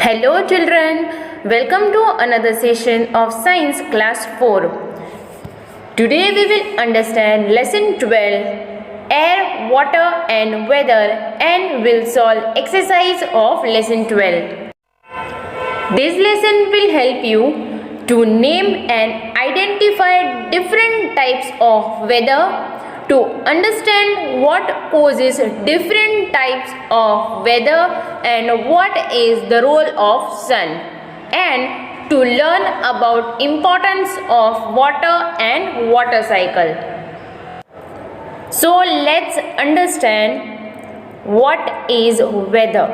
Hello children, welcome to another session of Science Class 4. Today we will understand Lesson 12, Air, Water and Weather, and will solve exercise of Lesson 12. This lesson will help you to name and identify different types of weather, to understand what causes different types of weather and what is the role of sun, and to learn about importance of water and water cycle. So let's understand what is weather.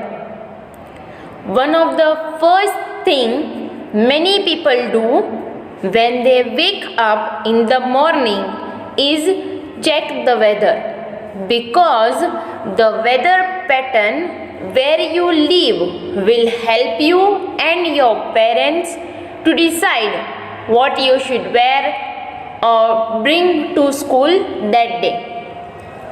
One of the first thing many people do when they wake up in the morning is check the weather, because the weather pattern where you live will help you and your parents to decide what you should wear or bring to school that day.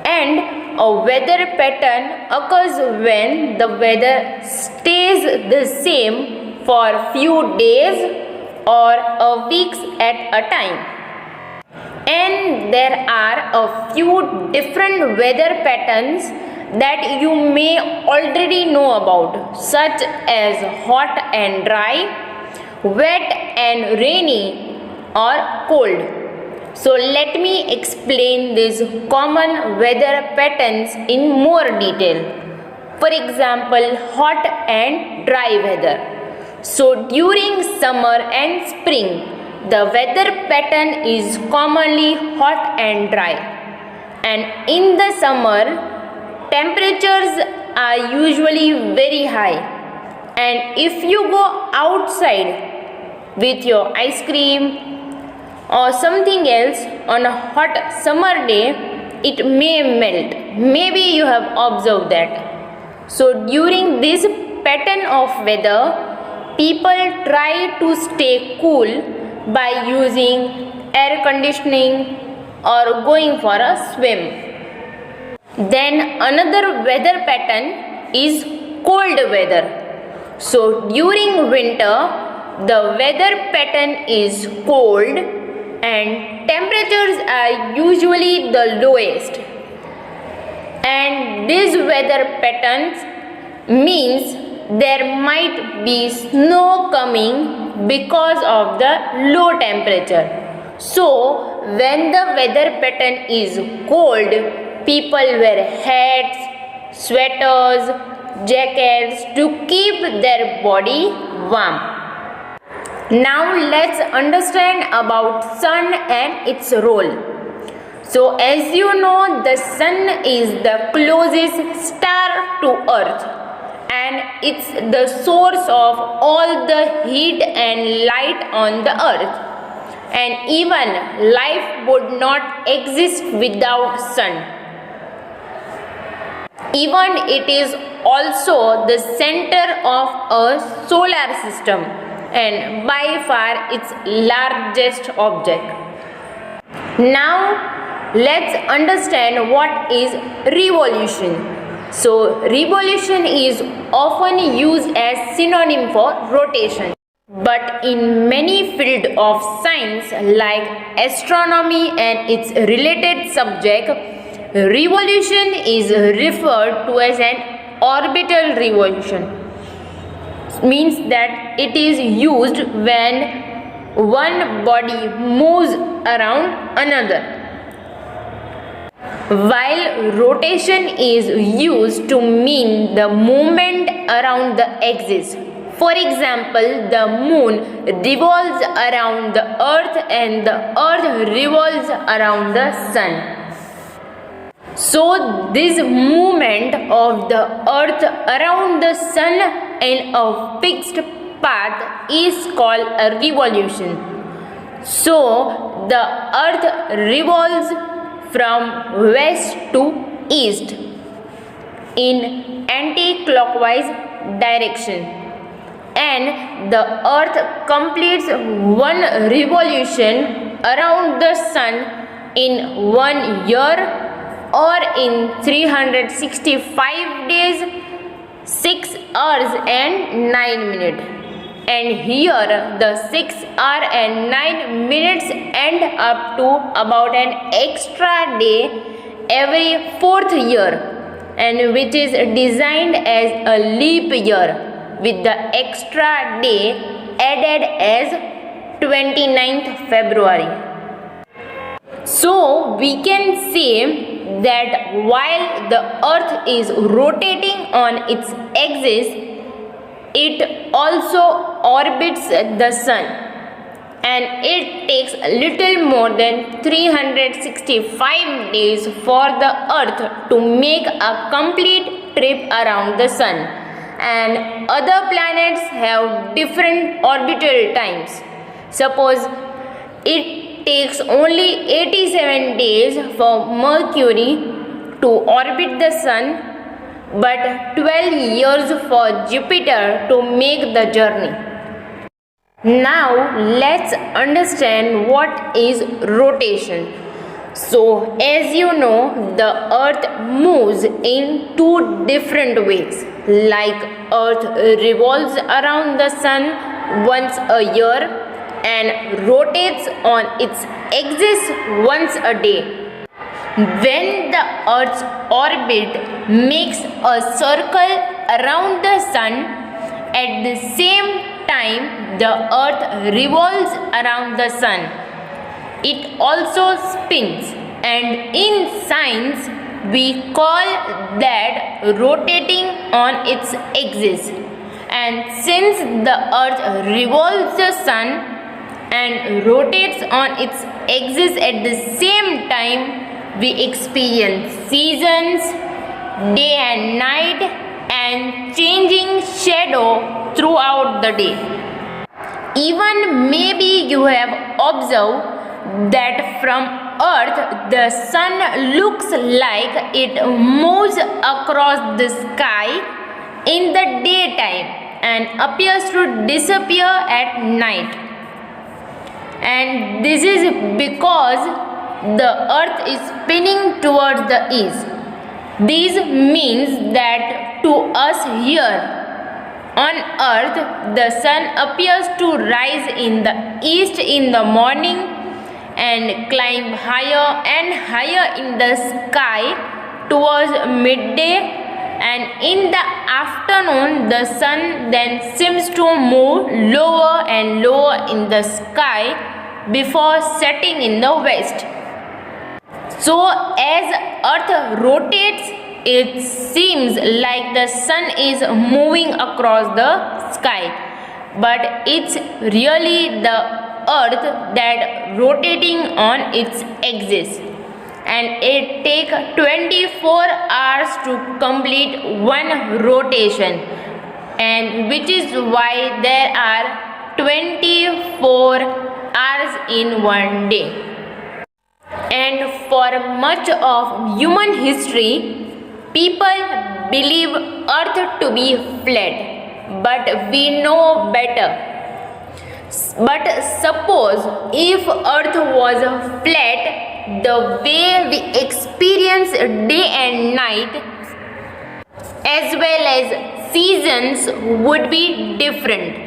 And a weather pattern occurs when the weather stays the same for few days or a weeks at a time. And there are a few different weather patterns that you may already know about, such as hot and dry, wet and rainy, or cold. So let me explain these common weather patterns in more detail. For example, hot and dry weather. So during summer and spring, the weather pattern is commonly hot and dry, and in the summer temperatures are usually very high, and if you go outside with your ice cream or something else on a hot summer day, it may melt. Maybe you have observed that. So during this pattern of weather, people try to stay cool by using air conditioning or going for a swim. Then another weather pattern is cold weather. So during winter, the weather pattern is cold and temperatures are usually the lowest. And these weather patterns means there might be snow coming because of the low temperature. So when the weather pattern is cold, people wear hats, sweaters, jackets to keep their body warm. Now let's understand about sun and its role. So as you know, the sun is the closest star to earth, and it's the source of all the heat and light on the earth, and even life would not exist without sun. Even it is also the center of a solar system and by far its largest object. Now let's understand what is revolution. So revolution is often used as synonym for rotation. But in many fields of science like astronomy and its related subject, revolution is referred to as an orbital revolution. Means that it is used when one body moves around another, while rotation is used to mean the movement around the axis. For example, the moon revolves around the earth and the earth revolves around the sun. So this movement of the earth around the sun in a fixed path is called a revolution. So the earth revolves from west to east in anti-clockwise direction, and the earth completes one revolution around the sun in 1 year, or in 365 days, 6 hours and 9 minutes. And here the 6 hour and 9 minutes end up to about an extra day every 4th year, and which is designed as a leap year with the extra day added as 29th February. So we can say that while the earth is rotating on its axis, it also orbits the sun, and it takes a little more than 365 days for the earth to make a complete trip around the sun, and other planets have different orbital times. Suppose it takes only 87 days for Mercury to orbit the sun, but 12 years for Jupiter to make the journey. Now let's understand what is rotation. So as you know, the earth moves in two different ways. Like earth revolves around the sun once a year and rotates on its axis once a day. When the earth's orbit makes a circle around the sun, at the same time the earth revolves around the sun. It also spins, and in science we call that rotating on its axis. And since the earth revolves the sun and rotates on its axis at the same time, we experience seasons, day and night, and changing shadow throughout the day. Even maybe you have observed that from earth the sun looks like it moves across the sky in the daytime and appears to disappear at night. And this is because the earth is spinning towards the east. This means that to us here on earth, the sun appears to rise in the east in the morning and climb higher and higher in the sky towards midday, and in the afternoon the sun then seems to move lower and lower in the sky before setting in the west. So as earth rotates, it seems like the sun is moving across the sky, but it's really the earth that rotating on its axis, and it takes 24 hours to complete one rotation, and which is why there are 24 hours in one day. And for much of human history, people believe earth to be flat, but we know better. But suppose if earth was flat, the way we experience day and night as well as seasons would be different.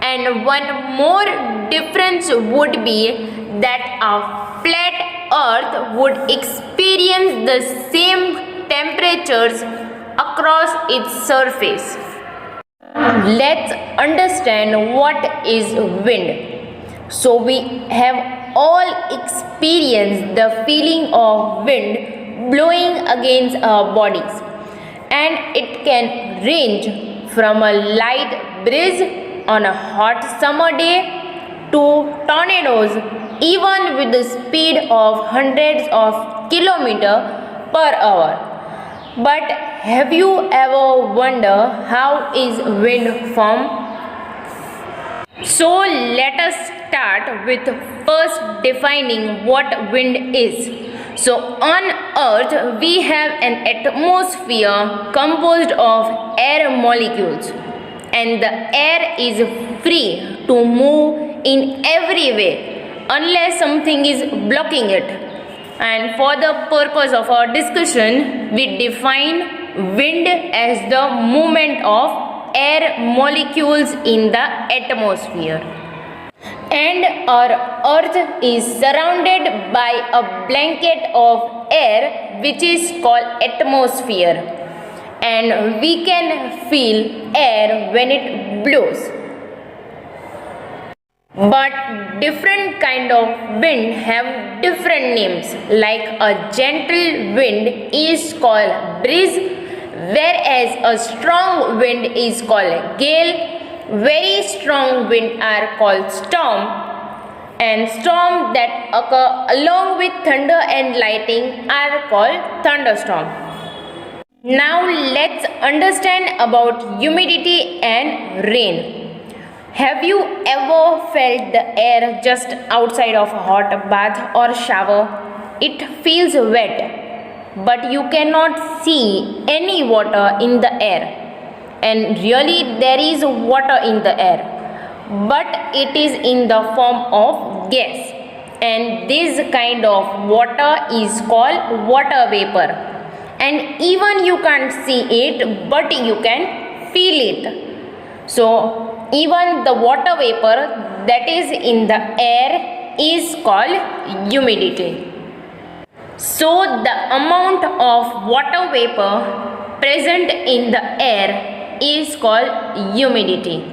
And one more difference would be that a flat earth would experience the same temperatures across its surface. Let's understand what is wind. So we have all experienced the feeling of wind blowing against our bodies, and it can range from a light breeze on a hot summer day to tornadoes even with the speed of hundreds of kilometers per hour. But have you ever wondered how is wind formed? So let us start with first defining what wind is. So on earth we have an atmosphere composed of air molecules, and the air is free to move in every way unless something is blocking it. And for the purpose of our discussion, we define wind as the movement of air molecules in the atmosphere. And our earth is surrounded by a blanket of air which is called atmosphere, and we can feel air when it blows. But different kind of wind have different names, like a gentle wind is called breeze, whereas a strong wind is called gale. Very strong wind are called storm, and storm that occur along with thunder and lightning are called thunderstorm. Now let's understand about humidity and rain. Have you ever felt the air just outside of a hot bath or shower? It feels wet, but you cannot see any water in the air. And really there is water in the air, but it is in the form of gas. And this kind of water is called water vapor. And even you can't see it, but you can feel it. So even the water vapor that is in the air is called humidity. So the amount of water vapor present in the air is called humidity.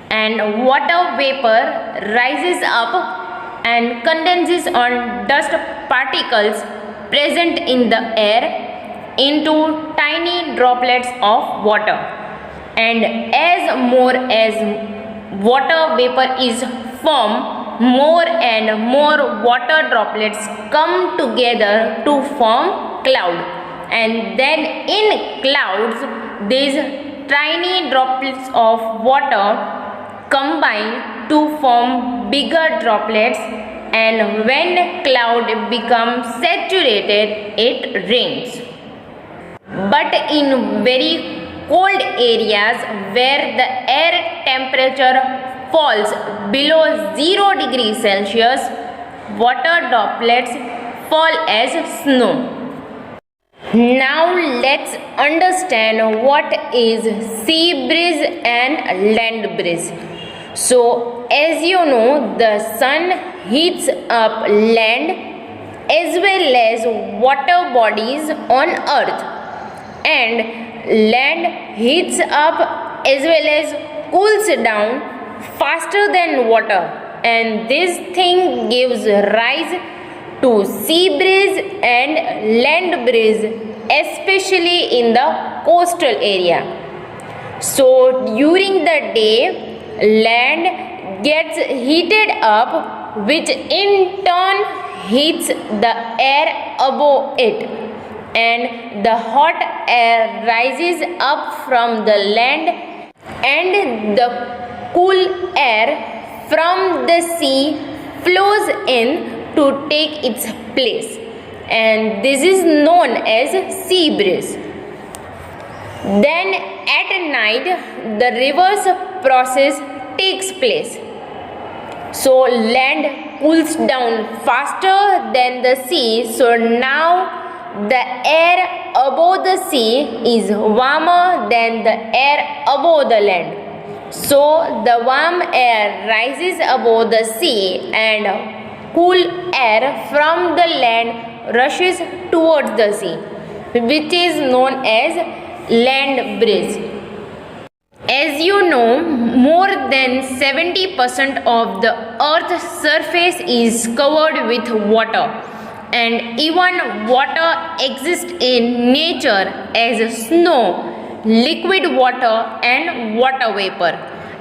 And water vapor rises up and condenses on dust particles present in the air into tiny droplets of water. And as more as water vapor is formed, more and more water droplets come together to form cloud. And then in clouds, these tiny droplets of water combine to form bigger droplets, and when cloud becomes saturated, it rains. But in very cold areas where the air temperature falls below 0 degrees Celsius, water droplets fall as snow. Now let's understand what is sea breeze and land breeze. So as you know, the sun heats up land as well as water bodies on earth, and land heats up as well as cools down faster than water, and this thing gives rise to sea breeze and land breeze, especially in the coastal area. So during the day, land gets heated up, which in turn heats the air above it, and the hot air rises up from the land, and the cool air from the sea flows in to take its place, and this is known as sea breeze. Then at night the reverse process takes place. So land cools down faster than the sea, so now the air above the sea is warmer than the air above the land. So the warm air rises above the sea, and cool air from the land rushes towards the sea, which is known as land breeze. As you know, more than 70% of the earth's surface is covered with water, and even water exists in nature as snow, liquid water and water vapor,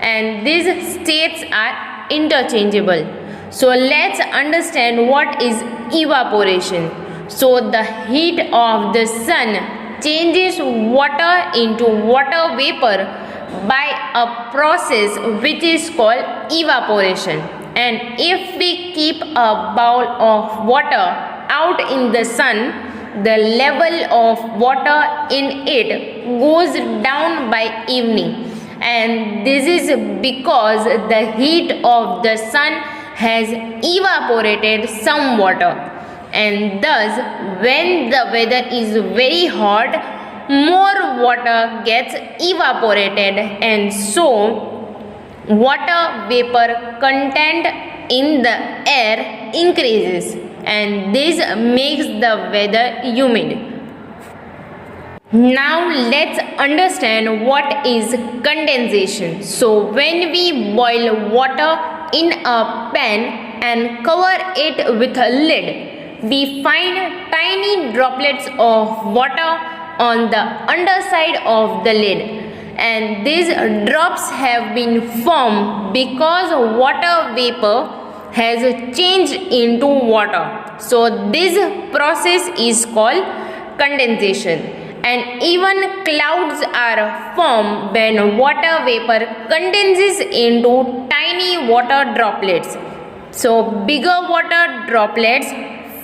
and these states are interchangeable. So let's understand what is evaporation. So the heat of the sun changes water into water vapor by a process which is called evaporation. And if we keep a bowl of water out in the sun, the level of water in it goes down by evening, and this is because the heat of the sun has evaporated some water, and thus when the weather is very hot, more water gets evaporated, and so water vapor content in the air increases, and this makes the weather humid. Now let's understand what is condensation. So when we boil water in a pan and cover it with a lid, we find tiny droplets of water on the underside of the lid, and these drops have been formed because water vapor has changed into water. So this process is called condensation. And even clouds are formed when water vapor condenses into tiny water droplets. So bigger water droplets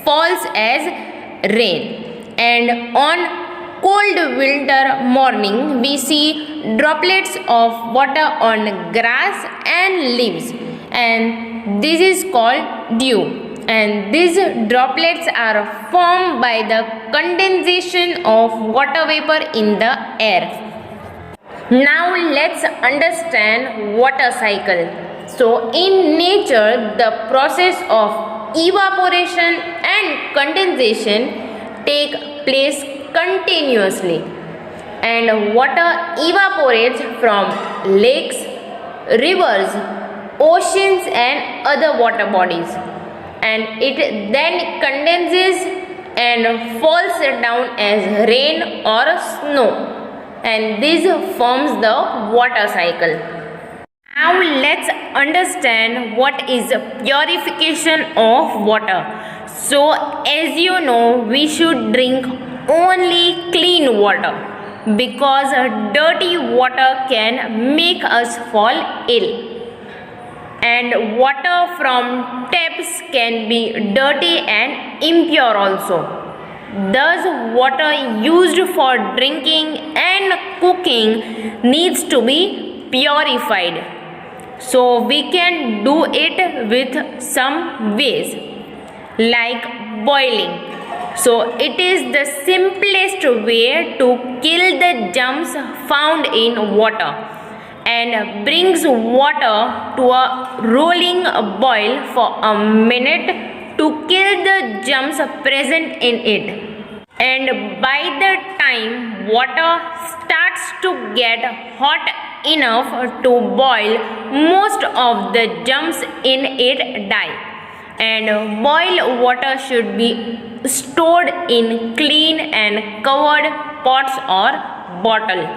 falls as rain, and on cold winter morning we see droplets of water on grass and leaves, and this is called dew, and these droplets are formed by the condensation of water vapor in the air. Now let's understand water cycle. So in nature, the process of evaporation and condensation take place continuously, and water evaporates from lakes, rivers, oceans and other water bodies, and it then condenses and falls down as rain or snow, and this forms the water cycle. Now let's understand what is purification of water. So as you know, we should drink only clean water, because dirty water can make us fall ill, and water from taps can be dirty and impure also. Thus water used for drinking and cooking needs to be purified. So we can do it with some ways, like boiling. So it is the simplest way to kill the germs found in water, and brings water to a rolling boil for a minute to kill the germs present in it. And by the time water starts to get hot enough to boil, most of the germs in it die. And boiled water should be stored in clean and covered pots or bottle.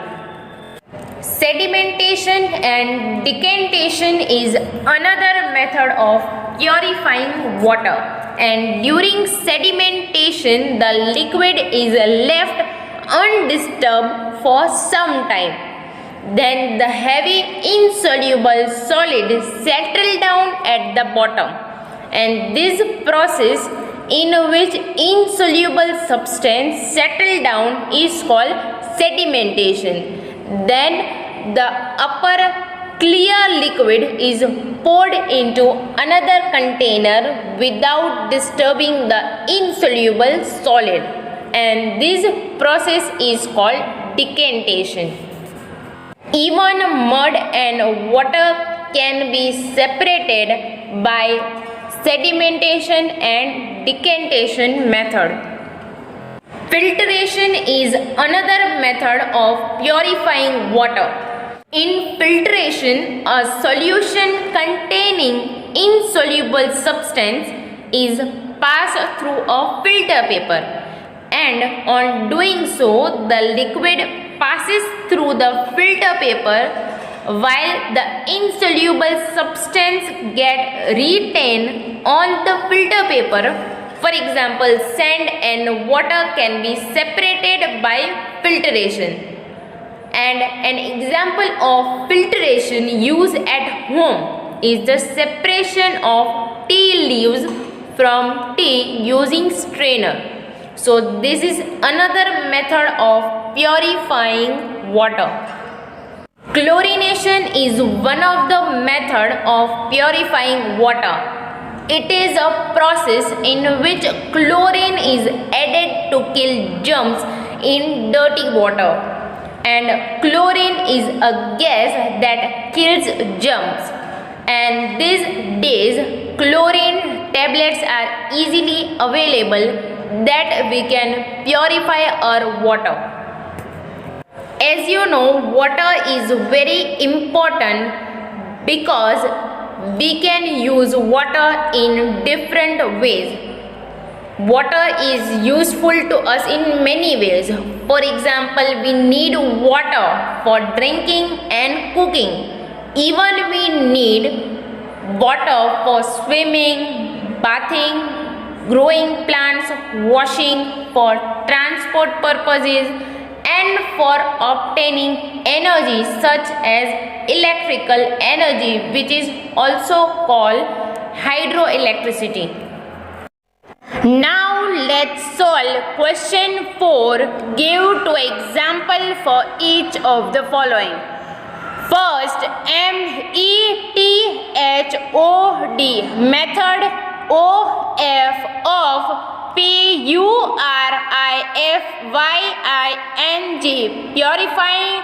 Sedimentation and decantation is another method of purifying water, and during sedimentation the liquid is left undisturbed for some time. Then the heavy insoluble solid settle down at the bottom, and this process in which insoluble substance settle down is called sedimentation. Then the upper clear liquid is poured into another container without disturbing the insoluble solid, and this process is called decantation. Even mud and water can be separated by sedimentation and decantation method. Filtration is another method of purifying water. In filtration, a solution containing insoluble substance is passed through a filter paper, and on doing so, the liquid passes through the filter paper while the insoluble substance get retained on the filter paper. For example, sand and water can be separated by filtration. And an example of filtration used at home is the separation of tea leaves from tea using strainer. So this is another method of purifying water. Chlorination is one of the methods of purifying water. It is a process in which chlorine is added to kill germs in dirty water. And chlorine is a gas that kills germs. And these days chlorine tablets are easily available that we can purify our water. As you know, water is very important because we can use water in different ways. Water is useful to us in many ways. For example, we need water for drinking and cooking. Even we need water for swimming, bathing, growing plants, washing, for transport purposes, and for obtaining energy such as electrical energy, which is also called hydroelectricity. Now let's solve question 4. Give 2 examples for each of the following. First, METHOD method OF of PURIFYING purifying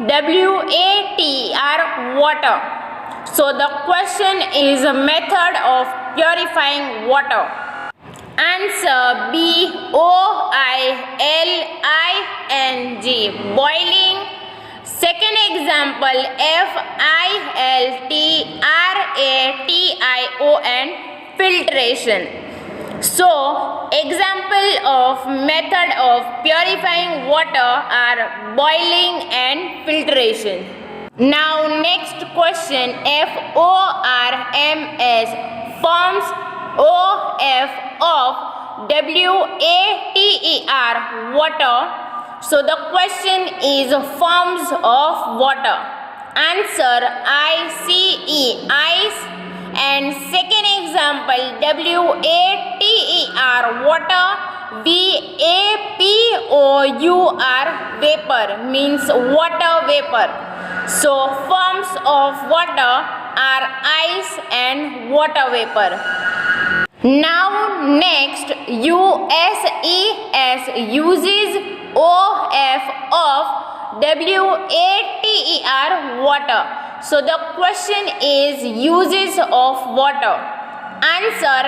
WATR water. So the question is a method of purifying water. Answer BOILING boiling. Second example FILTRATION filtration. So example of method of purifying water are boiling and filtration. Now next question FORMS forms OF of WATER water. So the question is forms of water. Answer ICE ice. And second example WATER water. VAPOUR vapor means water vapor. So forms of water are ice and water vapor. Now next USES uses OF of WATER water. So the question is uses of water. Answer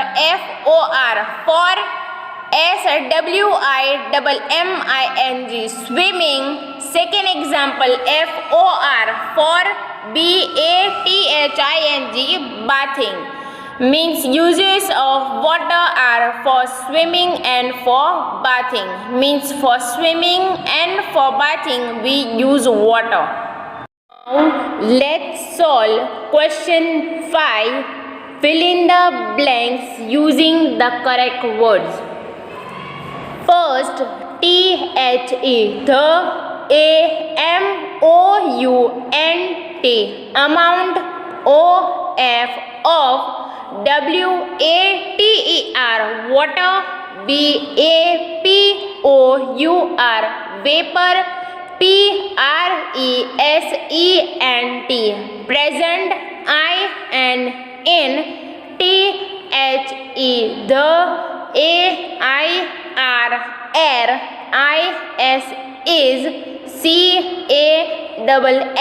FOR for SWIMMING swimming. Second example FOR for BATHING bathing means uses of water are for swimming and for bathing means for swimming and for bathing we use water. Now let's solve question 5. Fill in the blanks using the correct words. First, THE amount amount OF of WATER water. VAPOUR vapor. PRESENT present. IN THE the. AIRR is. CALLED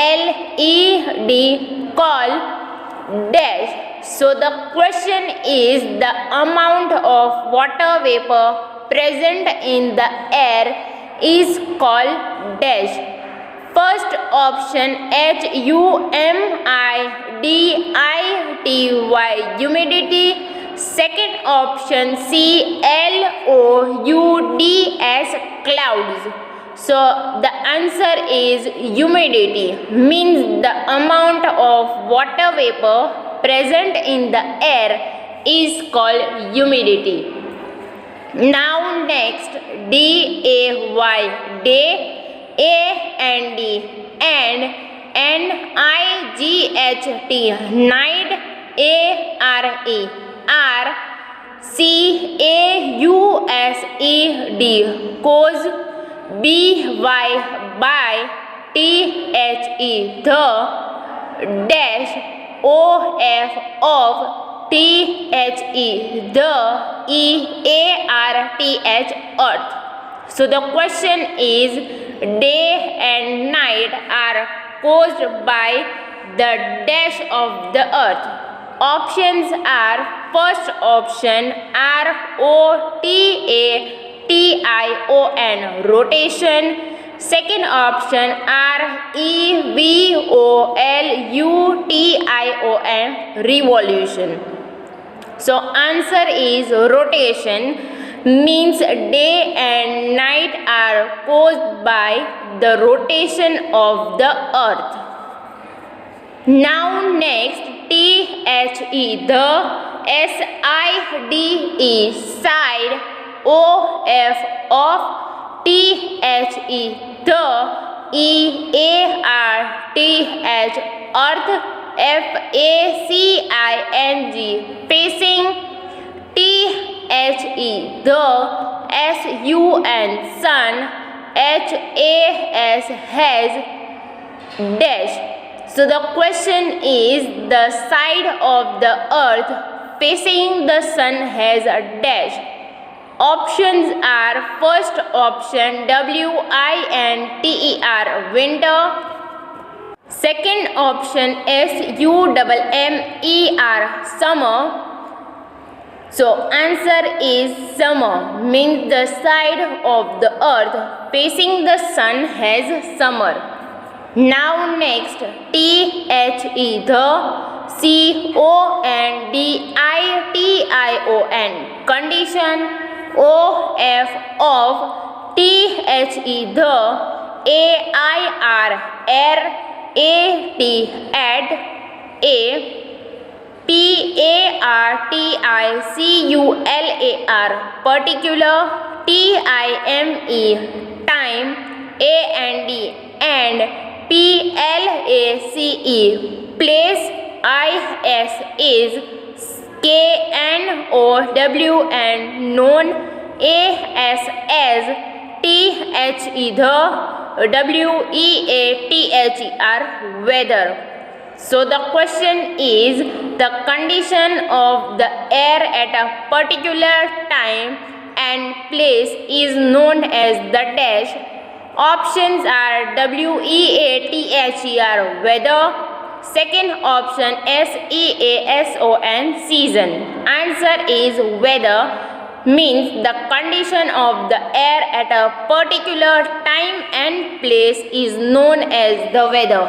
call dash. So the question is the amount of water vapor present in the air is called dash. First option HUMIDITY humidity. Second option CLOUDS clouds. So the answer is humidity means the amount of water vapor present in the air is called humidity. Now next DAY day. AND and NIGHT night. ARE CAUSED cause. BY by THE the dash. OF of THE the EARTH earth. So the question is, day and night are caused by the dash of the earth. Options are: first option rotation, rotation. Second option revolution, revolution. So answer is rotation, means day and night are caused by the rotation of the earth. Now next, THE, the, SIDE, side, OF, of, THE, the, EARTH, earth, FACING, facing, THE, the, SUN, sun, HAS, has, dash. So the question is, the side of the earth facing the sun has a dash. Options are: first option WINTER, winter. Second option SUMMER, summer. So answer is summer, means the side of the earth facing the sun has summer. Now next, THE, the, CONDITION, condition, OF, of, THE, the, AIR, air, AT, at, PARTICULAR, particular, TIME, time, and PLACE, place, IS is, KNOW, and known, AS as, THE, the, WEATHER, weather. So the question is, the condition of the air at a particular time and place is known as the dash. Options are WEATHER, weather. Second option SEASON, season. Answer is weather, means the condition of the air at a particular time and place is known as the weather.